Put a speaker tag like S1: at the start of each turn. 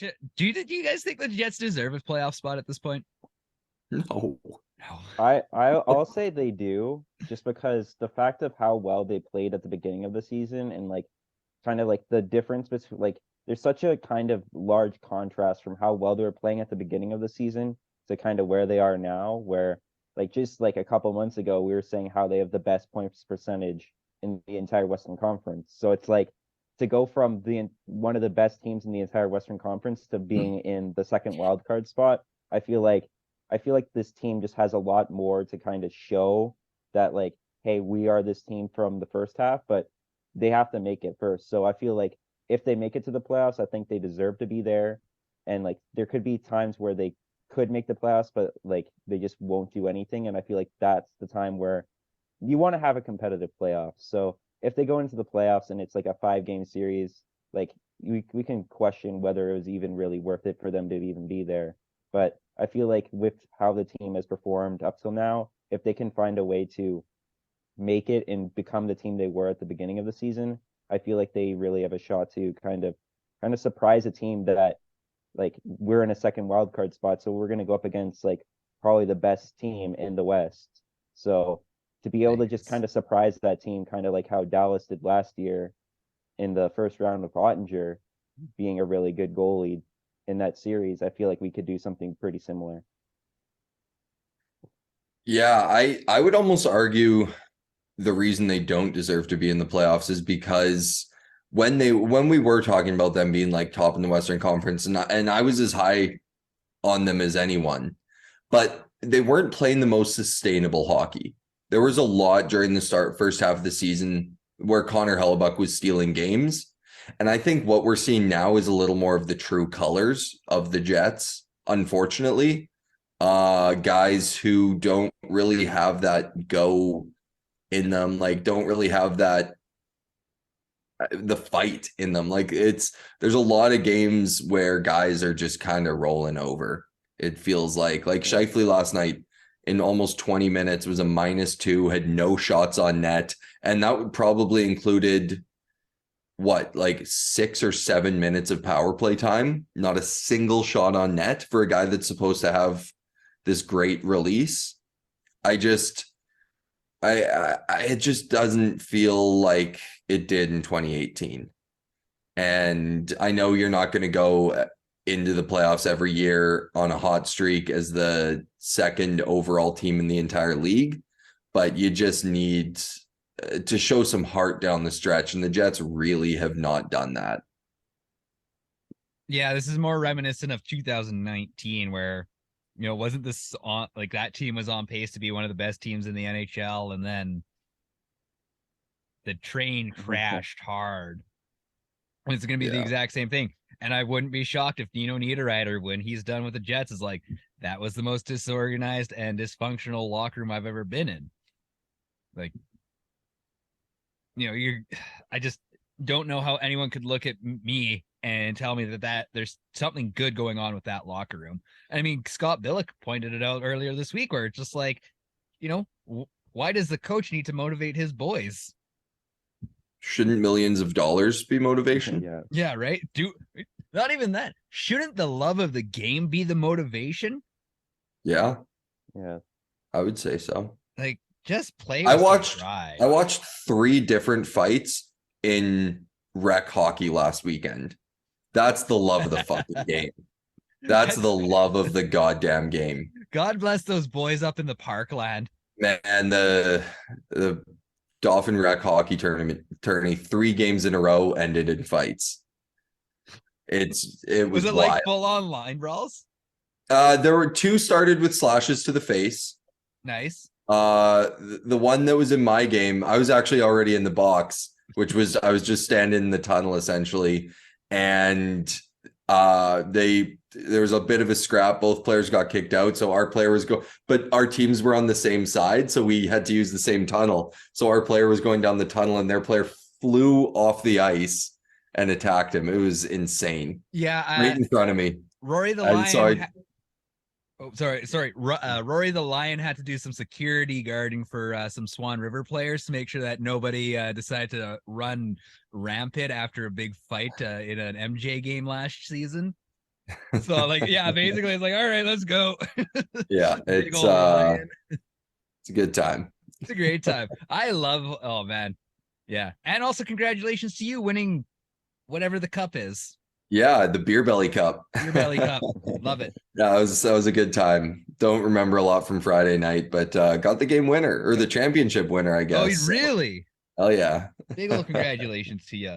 S1: Do you guys think the Jets deserve a playoff spot at this point?
S2: No.
S1: No.
S3: I'll say they do, just because the fact of how well they played at the beginning of the season and like kind of like the difference between like there's such a kind of large contrast from how well they were playing at the beginning of the season to kind of where they are now, where like just like a couple months ago we were saying how they have the best points percentage in the entire Western Conference. So it's like to go from the one of the best teams in the entire Western Conference to being in the second wild card spot. I feel like I feel like this team just has a lot more to kind of show that like, hey, we are this team from the first half, but they have to make it first. So I feel like if they make it to the playoffs, I think they deserve to be there. And like there could be times where they could make the playoffs, but like they just won't do anything. And I feel like that's the time where you want to have a competitive playoff. So if they go into the playoffs and it's like a 5 game series, like we can question whether it was even really worth it for them to even be there. But I feel like with how the team has performed up till now, if they can find a way to make it and become the team they were at the beginning of the season, I feel like they really have a shot to kind of surprise a team that like we're in a second wild card spot, so we're going to go up against like probably the best team in the West. So to be able to just kind of surprise that team, kind of like how Dallas did last year in the first round with Ottinger being a really good goalie in that series, I feel like we could do something pretty similar.
S2: Yeah, I would almost argue the reason they don't deserve to be in the playoffs is because when we were talking about them being like top in the Western Conference, and I was as high on them as anyone, but they weren't playing the most sustainable hockey. There was a lot during the first half of the season where Connor Hellebuck was stealing games. And I think what we're seeing now is a little more of the true colors of the Jets, unfortunately. Guys who don't really have that go in them, like don't really have that the fight in them. Like there's a lot of games where guys are just kind of rolling over. It feels like Scheifele last night in almost 20 minutes was a -2, had no shots on net, and that would probably included what, like 6 or 7 minutes of power play time, not a single shot on net for a guy that's supposed to have this great release. It just doesn't feel like it did in 2018. And I know you're not going to go into the playoffs every year on a hot streak as the second overall team in the entire league, but you just need to show some heart down the stretch, and the Jets really have not done that.
S1: Yeah, this is more reminiscent of 2019 where, wasn't this on like that team was on pace to be one of the best teams in the NHL, and then the train crashed hard. And it's going to be the exact same thing. And I wouldn't be shocked if Dino Niederreiter, when he's done with the Jets, is like, that was the most disorganized and dysfunctional locker room I've ever been in. Like, I just don't know how anyone could look at me and tell me that there's something good going on with that locker room. I mean, Scott Billeck pointed it out earlier this week where it's just like, why does the coach need to motivate his boys?
S2: Shouldn't millions of dollars be motivation?
S1: Yeah, right? Not even that. Shouldn't the love of the game be the motivation?
S2: Yeah.
S3: Yeah.
S2: I would say so.
S1: Like, just play
S2: I
S1: with
S2: I watched 3 different fights in rec hockey last weekend. That's the love of the fucking game. That's the love of the goddamn game.
S1: God bless those boys up in the Parkland.
S2: Man, the Dolphin Rec hockey tournament 3 games in a row ended in fights. It was
S1: it
S2: wild.
S1: Like full on line brawls?
S2: There were 2 started with slashes to the face.
S1: Nice.
S2: The one that was in my game, I was actually already in the box, I was just standing in the tunnel essentially, and there was a bit of a scrap. Both players got kicked out, so our player was but our teams were on the same side, so we had to use the same tunnel. So our player was going down the tunnel, and their player flew off the ice and attacked him. It was insane.
S1: Yeah,
S2: right in front of me.
S1: Rory the Lion. Rory the Lion had to do some security guarding for some Swan River players to make sure that nobody decided to run rampant after a big fight in an MJ game last season. So like, yeah, basically it's like, all right, let's go.
S2: Yeah,
S1: Big
S2: it's
S1: old lion.
S2: it's a good time.
S1: It's a great time. I love, oh man. Yeah. And also congratulations to you winning whatever the cup is.
S2: Yeah, the Beer Belly Cup.
S1: Beer Belly Cup. Love it.
S2: Yeah, that was a good time. Don't remember a lot from Friday night, but got the game winner or the championship winner, I guess.
S1: Oh, really?
S2: Hell yeah.
S1: Big old congratulations to you.